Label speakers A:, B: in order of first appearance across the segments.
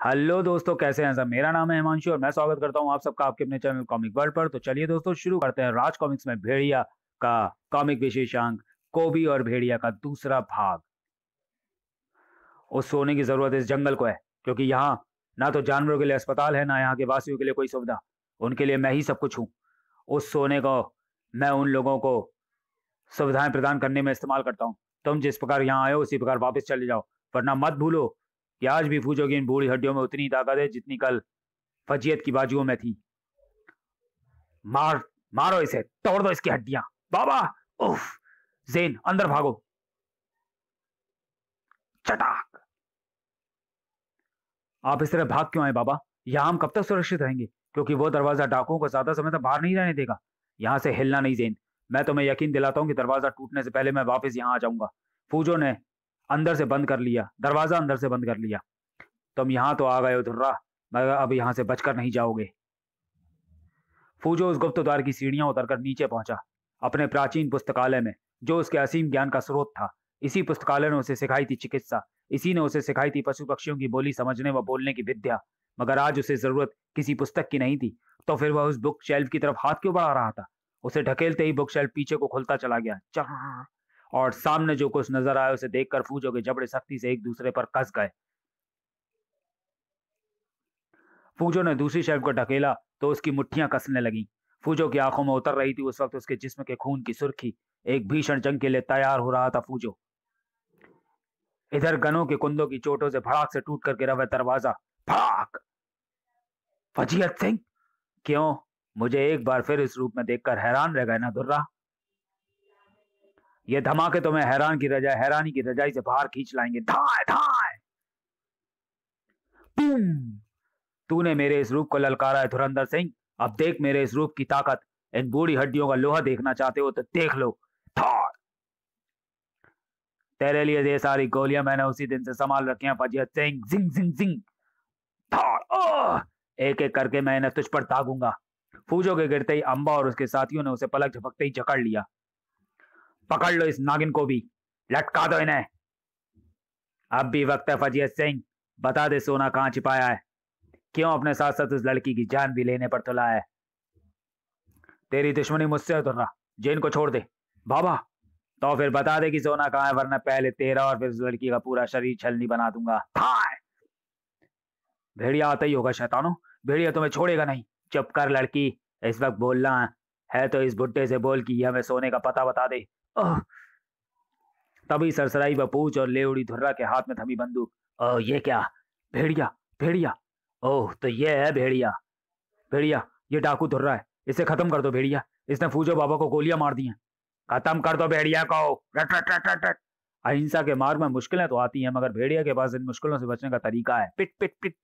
A: Hello दोस्तों, कैसे हैं सब। मेरा नाम है हिमांशु और मैं स्वागत करता हूं आप सबका आपके अपने चैनल कॉमिक वर्ल्ड पर। तो चलिए दोस्तों, शुरू करते हैं राज कॉमिक्स में भेड़िया का कॉमिक विशेषांक कोबी और भेड़िया का दूसरा भाग। उस सोने की जरूरत इस जंगल को है, क्योंकि यहाँ ना तो जानवरों के लिए अस्पताल है, ना यहाँ के वासियों के लिए कोई सुविधा। उनके लिए मैं ही सब कुछ हूँ। उस सोने को मैं उन लोगों को सुविधाएं प्रदान करने में इस्तेमाल करता हूँ। तुम जिस प्रकार यहाँ आए हो उसी प्रकार वापस चले जाओ, वरना मत भूलो कि आज भी फूजो की इन बूढ़ी हड्डियों में उतनी ताकत है जितनी कल फजीयत की बाजुओं में थी। मार मारो इसे, तोड़ दो इसकी हड्डियां। बाबा, उफ। जेन, अंदर भागो। चटाक। आप इस तरह भाग क्यों आए बाबा? यहां हम कब तक सुरक्षित रहेंगे? क्योंकि वो दरवाजा डाकुओं को ज्यादा समय तक बाहर नहीं रहने देगा। यहां से हिलना नहीं जेन। मैं तुम्हें यकीन दिलाता हूं कि दरवाजा टूटने से पहले मैं वापस यहां आ जाऊंगा। फूजो ने अंदर से बंद कर लिया, दरवाजा अंदर से बंद कर लिया। तुम यहां तो आ गए हो धुर्रा, मगर अब यहां से बचकर नहीं जाओगे। फूजो उस गुप्त द्वार की सीढ़ियां उतरकर नीचे पहुंचा, अपने प्राचीन पुस्तकालय में, जो उसके असीम ज्ञान का स्रोत था। इसी पुस्तकालय ने उसे सिखाई थी चिकित्सा, इसी ने उसे सिखाई थी पशु पक्षियों की बोली समझने व बोलने की विद्या। मगर आज उसे जरूरत किसी पुस्तक की नहीं थी, तो फिर वह उस बुक शेल्फ की तरफ हाथ क्यों बढ़ा रहा था? उसे ढकेलते ही बुक शेल्फ पीछे को खुलता चला गया, जहां और सामने जो कुछ नजर आया उसे देखकर फूजो के जबड़े सख्ती से एक दूसरे पर कस गए। फूजो ने दूसरी शेल्फ को ढकेला तो उसकी मुट्ठियां कसने लगी। फूजो की आंखों में उतर रही थी उस वक्त उसके जिस्म के खून की सुर्खी। एक भीषण जंग के लिए तैयार हो रहा था फूजो। इधर गनों के कुंदों की चोटों से भड़ाक से टूट कर गिरा हुआ दरवाजा। भड़ाक। फजीहत सिंह, क्यों मुझे एक बार फिर इस रूप में देखकर हैरान रह गए ना दुर्रा? ये धमाके तुम्हें हैरानी की रजाई से बाहर खींच लाएंगे। धाए धाए। बूम। तूने मेरे इस रूप को ललकारा है धुरंधर सिंह। अब देख मेरे इस रूप की ताकत। इन बूढ़ी हड्डियों का लोहा देखना चाहते हो तो देख लो। थार। तेरे लिए ये सारी गोलियां मैंने उसी दिन से संभाल रखी हैं फजीहत सिंह। जिंग जिंग जिंग। थार। एक एक करके मैं इन्हें तुझ पर दागूंगा। फूजो के गिरते ही अंबा और उसके साथियों ने उसे पलक झपकते ही जकड़ लिया। पकड़ लो इस नागिन को भी, लटका दो इन्हें। अब भी वक्त है फजीहत सिंह, बता दे सोना कहां छिपाया है। क्यों अपने साथ साथ उस लड़की की जान भी लेने पर तुला है? तेरी दुश्मनी मुझसे है तुर्रा, जेन को छोड़ दे। बाबा, तो फिर बता दे कि सोना कहां है, वरना पहले तेरा और फिर उस लड़की का पूरा शरीर छलनी बना दूंगा। हाय। भेड़िया आता ही होगा शैतानो, भेड़िया तुम्हें छोड़ेगा नहीं। चुप कर लड़की, इस वक्त बोलना है तो इस बुड्ढे से बोल कि हमें सोने का पता बता दे। ओह। तभी सरसराई व पूछ और लेउड़ी धुर्रा के हाथ में थमी बंदूक। ओह, ये क्या? भेड़िया, भेड़िया। ओह, तो ये है भेड़िया। भेड़िया, ये डाकू धुर्रा है, इसे खत्म कर दो भेड़िया। इसने फूजो बाबा को गोलियां मार दी हैं। खत्म कर दो भेड़िया को। रट रट रट रट रट। अहिंसा के मार्ग में मुश्किलें तो आती हैं, मगर भेड़िया के पास इन मुश्किलों से बचने का तरीका है। पिट पिट पिट।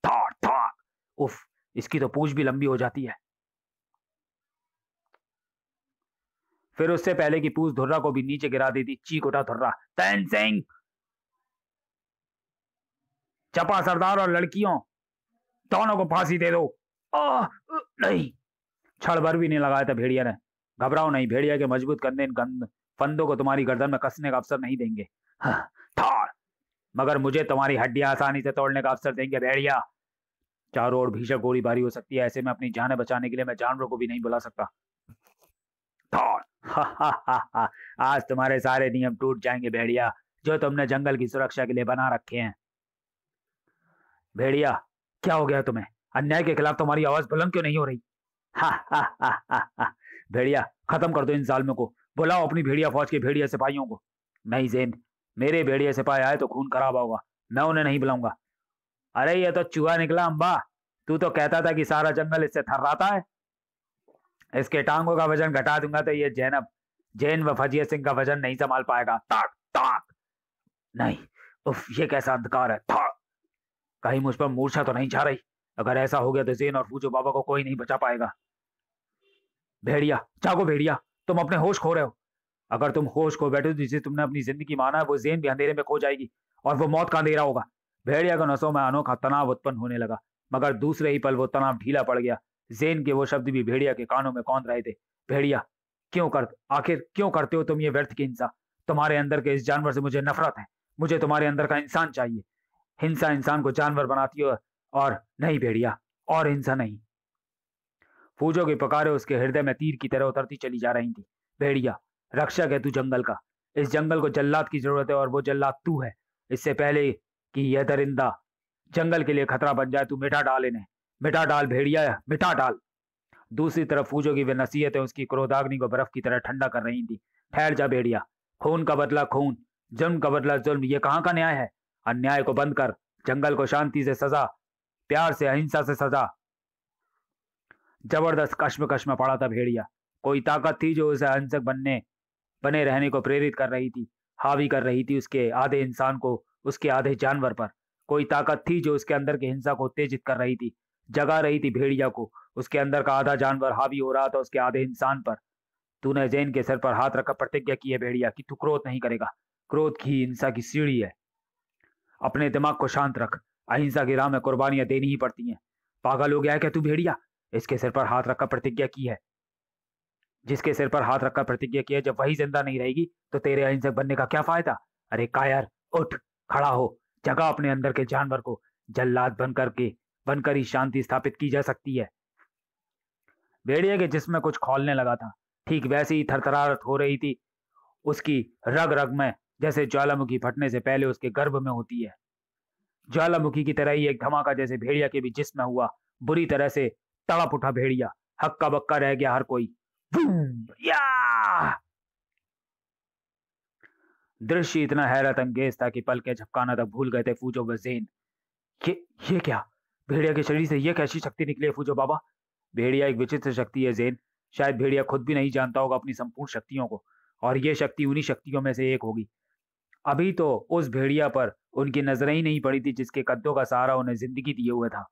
A: थाक थाक। उफ, इसकी तो पूंछ भी लंबी हो जाती है। फिर उससे पहले कि पूंछ धुर्रा को भी नीचे गिरा देती, चीख उठा धुर्रा। तैन सिंह, चपा सरदार और लड़कियों दोनों को फांसी दे दो। नहीं। क्षण भर भी नहीं लगाया था भेड़िया ने। घबराओ नहीं, भेड़िया के मजबूत कंधे इन फंदों को तुम्हारी गर्दन में कसने का अवसर नहीं देंगे। ठार। मगर मुझे तुम्हारी हड्डियां आसानी से तोड़ने का अवसर देंगे भेड़िया। चारों ओर भीषण गोलीबारी हो सकती है, ऐसे में अपनी जानें बचाने के लिए मैं जानवरों को भी नहीं बुला सकता। ठार। आज तुम्हारे सारे नियम टूट जाएंगे भेड़िया, जो तुमने जंगल की सुरक्षा के लिए बना रखे हैं। भेड़िया, क्या हो गया तुम्हें? अन्याय के खिलाफ तुम्हारी आवाज बुलंद क्यों नहीं हो रही? हा हा हा हा हा। भेड़िया, खत्म कर दो इन जालिमों को। बुलाओ अपनी भेड़िया फौज के भेड़िया सिपाहियों को। नहीं जेन, मेरे भेड़िया सिपाही आए तो खून खराब होगा, मैं उन्हें नहीं बुलाऊंगा। अरे ये तो चूहा निकला अंबा, तू तो कहता था कि सारा जंगल इससे थर्राता है। इसके टांगों का वजन घटा दूंगा तो ये जैन व फजीहत सिंह का वजन नहीं संभाल पाएगा। ताक ताक। नहीं। उफ, ये कैसा अंधकार है। ताक। कहीं मुझ पर मूर्छा तो नहीं छा रही? अगर ऐसा हो गया तो जेन और फूजो बाबा को कोई नहीं बचा पाएगा। भेड़िया, जागो भेड़िया, तुम अपने होश खो रहे हो। अगर तुम होश खो बैठो जिसे तुमने अपनी जिंदगी माना है, वो जेन भी अंधेरे में खो जाएगी और वो मौत का अंधेरा होगा। भेड़िया के नसों में अनोखा तनाव उत्पन्न होने लगा, मगर दूसरे ही पल वो तनाव ढीला पड़ गया। जेन के वो शब्द भी भेड़िया के कानों में कौंध रहे थे। भेड़िया, आखिर क्यों करते हो तुम ये व्यर्थ की हिंसा? तुम्हारे अंदर के इस जानवर से मुझे नफरत है। मुझे तुम्हारे अंदर का इंसान चाहिए। हिंसा इंसान को जानवर बनाती है और नहीं भेड़िया, और हिंसा नहीं। फूजो की पुकारें उसके हृदय में तीर की तरह उतरती चली जा रही थी। भेड़िया, रक्षक है तू जंगल का। इस जंगल को जल्लाद की जरूरत है और वो जल्लाद तू है। इससे पहले कि यह दरिंदा जंगल के लिए खतरा बन जाए, तू मिटा डाल इन्हें, मिटा डाल भेड़िया, मिटा डाल। दूसरी तरफ फूजो की वे नसीहतें उसकी क्रोधाग्नि को बर्फ की तरह ठंडा कर रही थी। ठहर जा भेड़िया, खून का बदला खून, जुल्म का बदला जुल्म, ये कहाँ का न्याय है? अन्याय को बंद कर, जंगल को शांति से सजा, प्यार से, अहिंसा से सजा। जबरदस्त कश्मकश में पड़ा था भेड़िया। कोई ताकत थी जो उसे अहिंसक बने रहने को प्रेरित कर रही थी, हावी कर रही थी उसके आधे इंसान को उसके आधे जानवर पर। कोई ताकत थी जो उसके अंदर की हिंसा को उत्तेजित कर रही थी, जगा रही थी भेड़िया को। उसके अंदर का आधा जानवर हावी हो रहा था उसके आधे इंसान पर। तूने जैन के सिर पर हाथ रखकर प्रतिज्ञा की है भेड़िया कि तू क्रोध नहीं करेगा। क्रोध की हिंसा की सीढ़ी है। अपने दिमाग को शांत रख, अहिंसा की राह में कुर्बानियां देनी ही पड़ती हैं। पागल हो गया है क्या तू भेड़िया? इसके सिर पर हाथ रखकर प्रतिज्ञा की है। जिसके सिर पर हाथ रखकर प्रतिज्ञा की है, जब वही जिंदा नहीं रहेगी तो तेरे अहिंसक बनने का क्या फायदा? अरे कायर, उठ, खड़ा हो, जगा अपने अंदर के जानवर को। जल्लाद बनकर ही शांति स्थापित की जा सकती है। भेड़िया के जिस्म में कुछ खौलने लगा था। ठीक वैसे ही थरथराहट हो रही थी उसकी रग रग में, जैसे ज्वालामुखी फटने से पहले उसके गर्भ में होती है। ज्वालामुखी की तरह ही एक धमाका जैसे भेड़िया के भी जिस्म में हुआ। बुरी तरह से तड़प उठा भेड़िया। हक्का बक्का रह गया हर कोई। बूम! या! दृश्य इतना हैरत अंगेज था कि पल के झपकाना तक भूल गए थे फूजो व ज़ेन। ये क्या? भेड़िया के शरीर से ये कैसी शक्ति निकली है फूजो बाबा? भेड़िया एक विचित्र शक्ति है ज़ेन। शायद भेड़िया खुद भी नहीं जानता होगा अपनी संपूर्ण शक्तियों को, और ये शक्ति उन्हीं शक्तियों में से एक होगी। अभी तो उस भेड़िया पर उनकी नजरें ही नहीं पड़ी थी जिसके कद्दों का सहारा उन्हें जिंदगी दिए हुए था।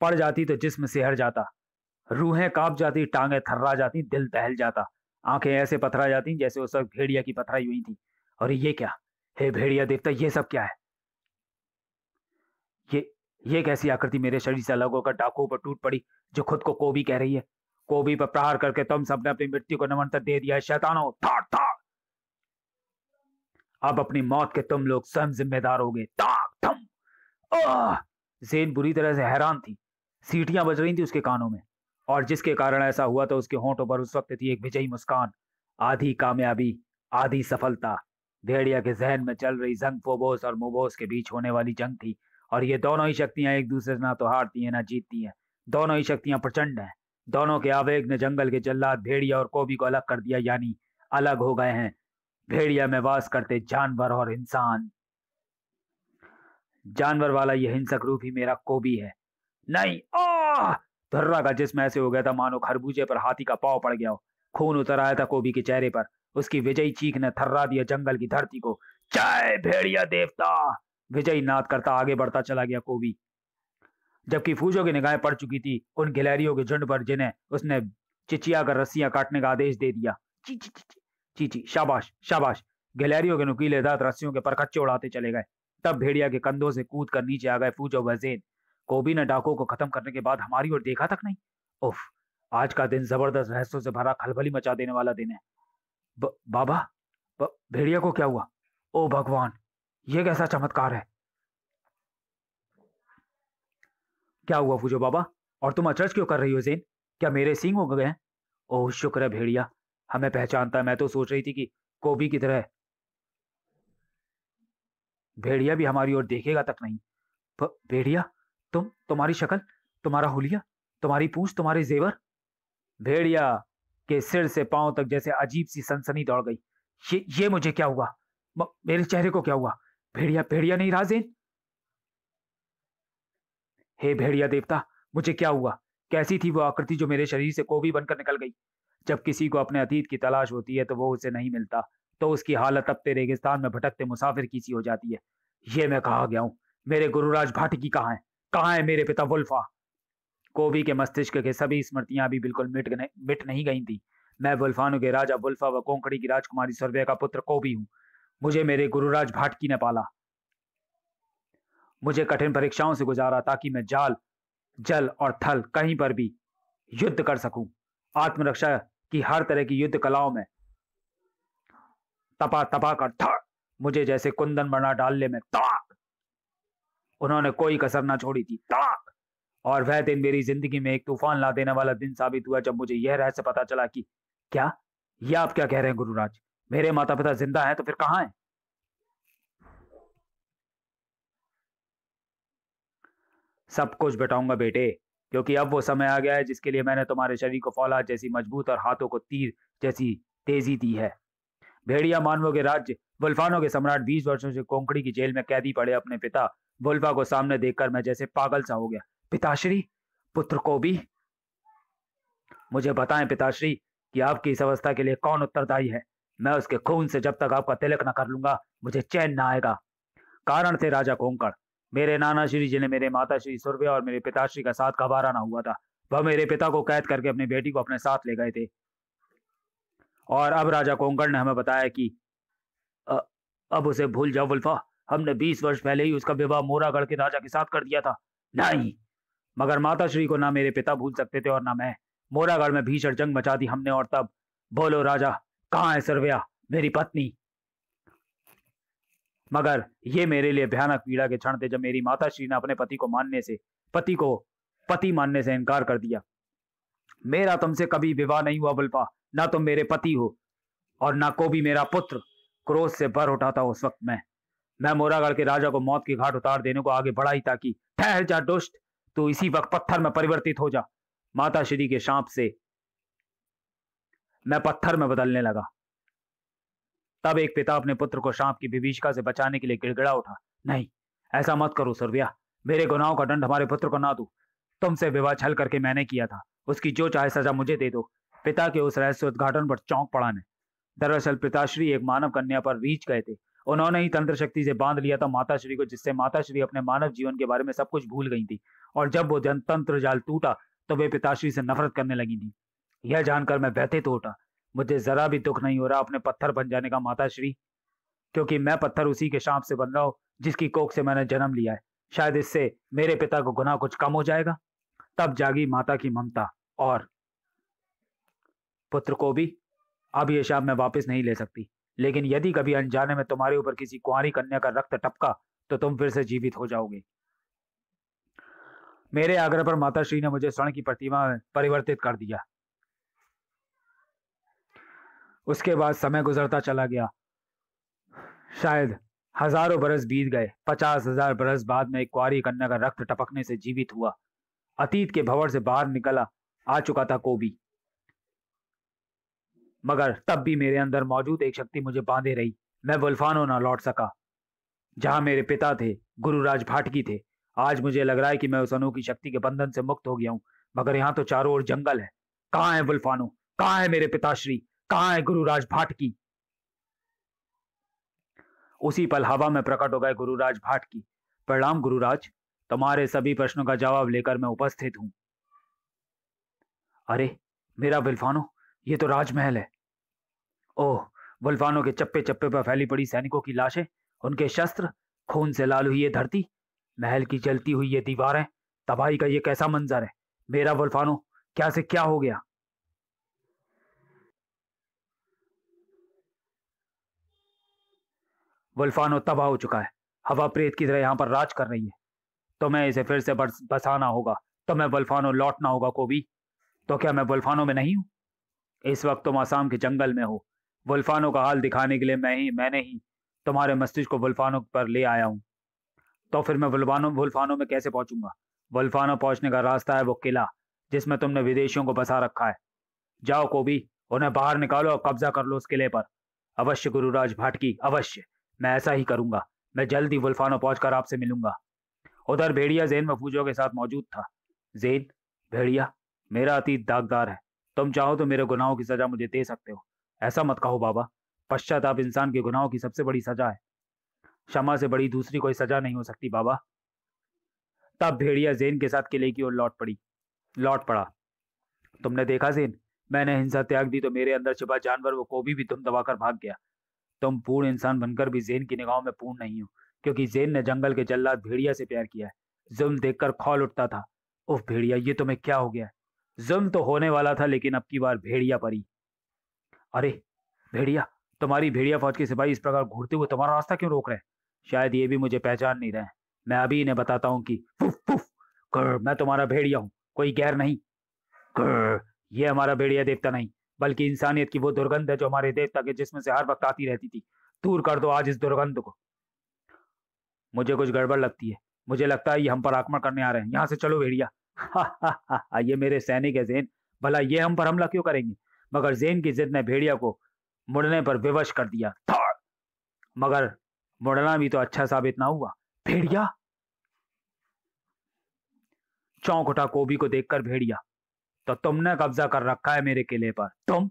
A: पड़ जाती तो जिस्म सिहर जाता, रूहें कांप जाती, टांगें थर्रा जाती, दिल दहल जाता, आंखें ऐसे पथरा जाती जैसे उस वक्त भेड़िया की पथराई हुई थी। और ये क्या? हे भेड़िया देवता, ये सब क्या है? ये कैसी आकृति मेरे शरीर से अलग होकर डाकुओं पर टूट पड़ी, जो खुद को कोबी कह रही है? कोबी पर प्रहार करके तुम सबने अपनी मृत्यु को नमंतर दे दिया है शैतानों। थाड़ थाड़! अब अपनी मौत के तुम लोग स्वयं जिम्मेदार होगे। ताक थम! ज़ेन बुरी तरह से हैरान थी। सीटियां बज रही थी उसके कानों में, और जिसके कारण ऐसा हुआ तो उसके होंठों पर उस वक्त थी एक विजयी मुस्कान। आधी कामयाबी, आधी सफलता। भेड़िया के जहन में चल रही जंग फोबोस और मोबोस के बीच होने वाली जंग थी, और ये दोनों ही शक्तियां एक दूसरे से ना तो हारती हैं ना जीतती हैं। दोनों ही शक्तियां प्रचंड हैं। दोनों के आवेग ने जंगल के जल्लाद भेड़िया और कोबी को अलग कर दिया, यानी अलग हो गए हैं भेड़िया में वास करते जानवर और इंसान। जानवर वाला यह हिंसक रूप ही मेरा कोबी है। नहीं! धर्रा का जिस्म ऐसे हो गया था मानो खरबूजे पर हाथी का पांव पड़ गया हो। खून उतर आया था कोबी के चेहरे पर। उसकी विजयी चीख ने थर्रा दिया जंगल की धरती को। जय भेड़िया देवता! विजयी नाद करता आगे बढ़ता चला गया कोबी, जबकि फूजो की निगाहें पड़ चुकी थी उन गिलहरियों के झुंड पर जिन्हें उसने चिचिया कर रस्सियां काटने का आदेश दे दिया। ची ची ची ची ची, शाबाश शाबाश! गिलहरियों के नुकीले दांत रस्सियों के परखच्चे उड़ाते चले गए। तब भेड़िया के कंधों से कूद कर नीचे आ गए फूजो व ज़ेन। कोबी ने डाकुओं को खत्म करने के बाद हमारी ओर देखा तक नहीं। उफ, आज का दिन जबरदस्त रहस्यों से भरा, खलबली मचा देने वाला दिन है। बाबा, भेड़िया को क्या हुआ? ओ भगवान, ये कैसा चमत्कार है? क्या हुआ फूजो बाबा? और तुम अचरज क्यों कर रही हो ज़ेन? क्या मेरे सींग हो गए हैं? ओह शुक्र है भेड़िया, हमें पहचानता है। मैं तो सोच रही थी कि कोबी की तरह भेड़िया भी हमारी ओर देखेगा तक नहीं। भेड़िया, तुम्हारी शक्ल, तुम्हारा हुलिया, तुम्हारी पूंछ, तुम्हारे जेवर। भेड़िया के सिर से पांव तक जैसे अजीब सी सनसनी दौड़ गई। ये मुझे क्या हुआ? मेरे चेहरे को क्या हुआ? भेड़िया भेड़िया नहीं रहा ज़ेन। हे भेड़िया देवता, मुझे क्या हुआ? कैसी थी वो आकृति जो मेरे शरीर से कोबी बनकर निकल गई? जब किसी को अपने अतीत की तलाश होती है तो वो उसे नहीं मिलता, तो उसकी हालत तपते रेगिस्तान में भटकते मुसाफिर की सी हो जाती है। ये मैं कहा गया हूं। मेरे गुरुराज भाटिकी कहाँ है? कहाँ है मेरे पिता वुल्फा? कोबी के मस्तिष्क के सभी स्मृतियां अभी बिल्कुल मिट नहीं गई थी। मैं वुल्फानु के राजा वुल्फा व कोंकणी की राजकुमारी सर्वे का पुत्र कोबी हूँ। मुझे मेरे गुरुराज भाटकी ने पाला। मुझे कठिन परीक्षाओं से गुजारा ताकि मैं जल और थल कहीं पर भी युद्ध कर सकूं। आत्मरक्षा की हर तरह की युद्ध कलाओं में तपा तपा कर मुझे जैसे कुंदन बना डालने में ताक। उन्होंने कोई कसर ना छोड़ी थी, ताक। और वह दिन मेरी जिंदगी में एक तूफान ला देने वाला दिन साबित हुआ जब मुझे यह रहस्य पता चला कि क्या, यह आप क्या कह रहे हैं गुरुराज? मेरे माता पिता जिंदा हैं तो फिर कहाँ हैं? सब कुछ बताऊंगा बेटे, क्योंकि अब वो समय आ गया है जिसके लिए मैंने तुम्हारे शरीर को फौलाद जैसी मजबूत और हाथों को तीर जैसी तेजी दी है। भेड़िया मानवों के राज्य वुल्फानो के सम्राट 20 वर्षों से कोंकणी की जेल में कैदी पड़े अपने पिता वुल्फा को सामने देखकर मैं जैसे पागल सा हो गया। पिताश्री, पुत्र को भी मुझे बताएं पिताश्री कि आपकी इस अवस्था के लिए कौन उत्तरदायी है? मैं उसके खून से जब तक आपका तिलक न कर लूंगा मुझे चैन न आएगा। कारण थे राजा कोंकण। मेरे नाना श्री जी ने मेरे माता श्री सुरभि और मेरे पिताश्री का साथ गवारा ना हुआ था। वह मेरे पिता को कैद करके अपनी बेटी को अपने साथ ले गए थे। और अब राजा कोंकण ने हमें बताया कि अ, अब उसे भूल जाओ वुल्फा, हमने 20 वर्ष पहले ही उसका विवाह मोरागढ़ के राजा के साथ कर दिया था। नहीं, मगर माता श्री को ना मेरे पिता भूल सकते थे और ना मैं। मोरागढ़ में भीषण जंग मचा दी हमने और तब बोलो राजा, कहाँ है सर्वया मेरी पत्नी? मगर ये मेरे लिए भयानक पीड़ा के क्षण थे जब मेरी माता श्री ने अपने पति को पति मानने से इनकार कर दिया। मेरा तुमसे कभी विवाह नहीं हुआ वुल्फा, ना तुम मेरे पति हो और ना को भी मेरा पुत्र। क्रोध से भर उठा था उस वक्त मैं मोरागढ़ के राजा को मौत के घाट उतार देने को आगे बढ़ा ही था कि ठहर जा दुष्ट, तू इसी वक्त पत्थर में परिवर्तित हो जा। माता श्री के शाप से मैं पत्थर में बदलने लगा। तब एक पिता अपने पुत्र को सांप की विभीषिका से बचाने के लिए गिड़गिड़ा उठा। नहीं, ऐसा मत करो सुरव्या, मेरे गुनाहों का दंड हमारे पुत्र को ना दो। तुमसे विवाह छल करके मैंने किया था, उसकी जो चाहे सजा मुझे दे दो। पिता के उस रहस्य उद्घाटन पर चौंक पड़ा ने। दरअसल पिताश्री एक मानव कन्या पर रीछ गए थे। उन्होंने ही तंत्र शक्ति से बांध लिया था माताश्री को, जिससे माताश्री अपने मानव जीवन के बारे में सब कुछ भूल गई थी। और जब वो तंत्र जाल टूटा तो वे पिताश्री से नफरत करने लगी थी। यह जानकर मैं व्यथित हो उठा। मुझे जरा भी दुख नहीं हो रहा अपने पत्थर बन जाने का माताश्री, क्योंकि मैं पत्थर उसी के सांप से बन रहा हूं जिसकी कोख से मैंने जन्म लिया है। शायद इससे मेरे पिता को गुनाह कुछ कम हो जाएगा। तब जागी माता की ममता। और पुत्र को भी अब ये शाप मैं वापस नहीं ले सकती, लेकिन यदि कभी अनजाने में तुम्हारे ऊपर किसी कुंवारी कन्या का रक्त टपका तो तुम फिर से जीवित हो जाओगे। मेरे आग्रह पर माताश्री ने मुझे स्वर्ण की प्रतिमा में परिवर्तित कर दिया। उसके बाद समय गुजरता चला गया। शायद हजारों बरस बीत गए। 50,000 बरस बाद में एक कुंवारी कन्या का रक्त टपकने से जीवित हुआ। अतीत के भंवर से बाहर निकला आ चुका था कोबी, मगर तब भी मेरे अंदर मौजूद एक शक्ति मुझे बांधे रही। मैं वुल्फानो ना लौट सका जहां मेरे पिता थे, गुरुराज भाटकी थे। आज मुझे लग रहा है कि मैं उस अनोखी शक्ति के बंधन से मुक्त हो गया हूं, मगर यहाँ तो चारों ओर जंगल है। कहाँ है वुल्फानो? कहाँ है मेरे पिताश्री? कहाँ है गुरुराज भाटकी? उसी पल हवा में प्रकट हो गए गुरुराज भाटकी। प्रणाम गुरुराज, तुम्हारे सभी प्रश्नों का जवाब लेकर मैं उपस्थित हूं। अरे मेरा वुल्फानो, ये तो राजमहल है। ओह, वुल्फानो के चप्पे चप्पे पर फैली पड़ी सैनिकों की लाशें, उनके शस्त्र, खून से लाल हुई ये धरती, महल की जलती हुई ये दीवारें, तबाही का ये कैसा मंजर है। मेरा वुल्फानो क्या से क्या हो गया? वुल्फानो तबाह हो चुका है। हवा प्रेत की तरह यहाँ पर राज कर रही है। तुम्हें इसे फिर से बसाना होगा। तुम्हें वुल्फानो लौटना होगा कोबी। तो क्या मैं वुल्फानो में नहीं हूं? इस वक्त तुम आसाम के जंगल में हो। वुल्फानो का हाल दिखाने के लिए मैंने ही तुम्हारे मस्तिष्क को वुल्फानो पर ले आया हूं। तो फिर मैं वुल्फानो में कैसे पहुंचूंगा? वुल्फानो पहुंचने का रास्ता है वो किला जिसमें तुमने विदेशियों को बसा रखा है। जाओ कोबी, उन्हें बाहर निकालो और कब्जा कर लो उस किले पर। अवश्य गुरुराज भाटकी, अवश्य, मैं ऐसा ही करूंगा। मैं जल्द ही वुल्फानो पहुंचकर आपसे मिलूंगा। उधर भेड़िया ज़ेन मफूजों के साथ मौजूद था। ज़ेन, भेड़िया, मेरा अतीत दागदार है। तुम चाहो तो मेरे गुनाहों की सजा मुझे दे सकते हो। ऐसा मत कहो बाबा, पश्चाताप इंसान के गुनाहों की सबसे बड़ी सजा है। क्षमा से बड़ी दूसरी कोई सजा नहीं हो सकती बाबा। तब भेड़िया ज़ेन के साथ किले की ओर लौट पड़ा। तुमने देखा ज़ेन, मैंने हिंसा त्याग दी तो मेरे अंदर छिपा जानवर वो कोबी भी तुम दबाकर भाग गया। तुम पूर्ण इंसान बनकर भी ज़ेन की निगाहों में पूर्ण नहीं हो, क्योंकि ज़ेन ने जंगल के जल्लाद भेड़िया से प्यार किया है। जुल्म देखकर खौल उठता था। उफ भेड़िया, ये तुम्हें क्या हो गया? जुल्म तो होने वाला था, लेकिन अब की बार भेड़िया परी। अरे भेड़िया, तुम्हारी भेड़िया फौज के सिपाही इस प्रकार घूरते हुए तुम्हारा रास्ता क्यों रोक रहे हैं? शायद ये भी मुझे पहचान नहीं रहे। मैं अभी इन्हें बताता हूँ कि फुफ फुफ कर, मैं तुम्हारा भेड़िया हूँ, कोई गैर नहीं। कर, ये हमारा भेड़िया देवता नहीं, बल्कि इंसानियत की वो दुर्गंध है जो हमारे देवता के जिस्म से हर वक्त आती रहती थी। दूर कर दो आज इस दुर्गंध को। मुझे कुछ गड़बड़ लगती है। मुझे लगता है ये हम पर आक्रमण करने आ रहे हैं। यहाँ से चलो भेड़िया। ये मेरे सैनिक है ज़ेन, भला ये हम पर हमला क्यों करेंगे? मगर ज़ेन की जिद ने भेड़िया को मुड़ने पर विवश कर दिया। मगर मुड़ना भी तो अच्छा साबित ना हुआ। भेड़िया चौंक उठा कोबी को देखकर भेड़िया, तो तुमने कब्जा कर रखा है मेरे किले पर। तुम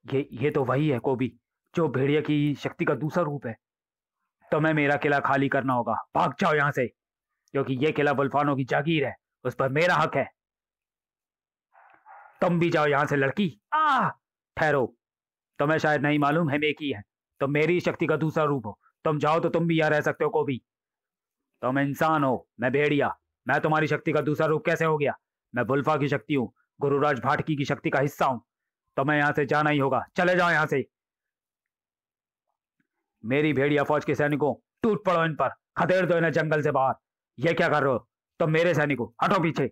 A: ये तो वही है कोबी जो भेड़िया की शक्ति का दूसरा रूप है। तुम्हें मेरा किला खाली करना होगा। भाग जाओ यहां से, क्योंकि ये किला वुल्फानों की जागीर है, उस पर मेरा हक है। तुम भी जाओ यहां से लड़की। ठहरो, तुम्हें शायद नहीं मालूम हम एक ही है। तुम मेरी शक्ति का दूसरा रूप हो। तुम जाओ तो तुम भी यहाँ रह सकते हो कोबी। तुम इंसान हो, मैं भेड़िया। मैं तुम्हारी शक्ति का दूसरा रूप कैसे हो गया? मैं वुल्फा की शक्ति हूँ, गुरुराज भाटकी की शक्ति का हिस्सा हूं। तुम्हें यहां से जाना ही होगा। चले जाओ यहां से। मेरी भेड़िया फौज के सैनिकों, टूट पड़ो इन पर, खदेड़ दो इन्हें जंगल से बाहर। ये क्या कर रहे हो तुम मेरे सैनिकों? हटो पीछे।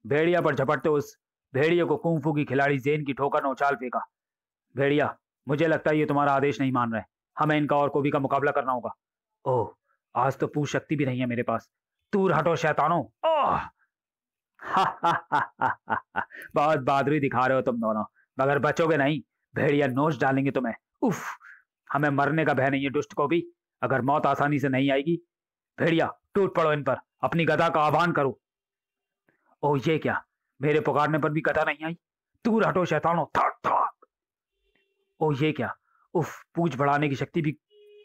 A: भेड़िया पर झपटते उस भेड़िए को कुंफू की खिलाड़ी ज़ेन की ठोकर ने उछाल फेंका। भेड़िया, मुझे लगता है ये तुम्हारा आदेश नहीं मान रहे। हमें इनका और कोबी का मुकाबला करना होगा। ओह, आज तो पूछ शक्ति भी नहीं है मेरे पास। दूर हटो शैतानों। ओह, बहुत बहादुरी दिखा रहे हो तुम दोनों, मगर बचोगे नहीं। भेड़िया नोच डालेंगे तुम्हें। उफ, हमें मरने का भय नहीं है दुष्ट को भी, अगर मौत आसानी से नहीं आएगी। भेड़िया टूट पड़ो इन पर, अपनी गदा का आह्वान करो। ओह, ये क्या, मेरे पुकारने पर भी गदा नहीं आई? दूर हटो शैतानों। थक थक। ओह, ये क्या, उफ, पूंछ बढ़ाने की शक्ति भी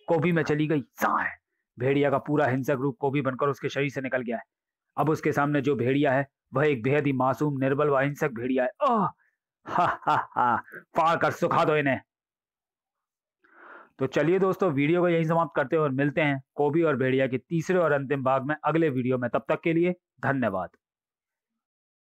A: कोबी में चली गई। है भेड़िया का पूरा हिंसक रूप कोबी बनकर उसके शरीर से निकल गया है। अब उसके सामने जो भेड़िया है वह एक बेहद ही मासूम, निर्बल व हिंसक भेड़िया है। ओह, हा, फाड़ कर सुखा दो इन्हें। तो चलिए दोस्तों, वीडियो को यहीं समाप्त करते हैं और मिलते हैं कोबी और भेड़िया के तीसरे और अंतिम भाग में अगले वीडियो में। तब तक के लिए धन्यवाद।